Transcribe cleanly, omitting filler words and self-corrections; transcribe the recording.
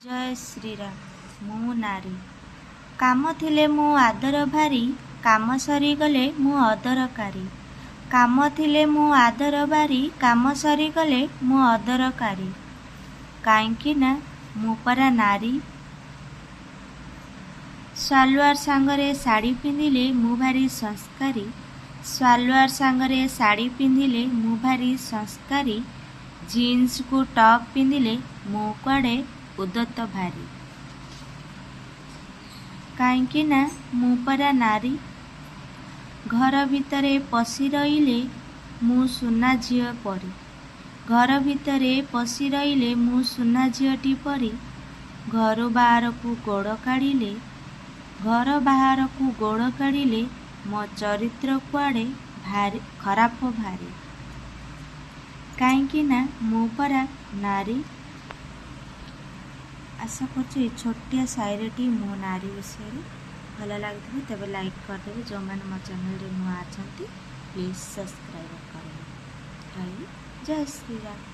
जय श्रीराम। मु नारी काम थिले मु आदर भारी, काम सरी गले मु अदरकारी। काम थिले मु आदर भारी, काम सरी गले मु अदरकारी। काईंकी ना मु परा नारी। सालवार सांगरे साड़ी पिंधिले मु भारी संस्कारी। सालवार सांगरे साड़ी पिंधिले मु भारी संस्कारी। जीन्स को टॉप पिंधिले मु कुआडे उदत भारी। काईंकी ना मु परा नारी। घर भितरे पशि रहिले मु सुना झियो परी। घर भितरे पशि रहिले मु सुना झियोटी परी। घर बाहर को गोड़ काढ़िले, घर बाहर को गोड़ काढ़िले मो चरित्र कुआडे भारी खराप भारी। काईंकी ना मु परा नारी। आशा कर छोटिया शायरीटी मो नारी विषय भल लगी तेज लाइक करदे। जो मैंने मो चैनल नुआ अच्छा प्लीज सब्सक्राइब करें। जय श्री राम।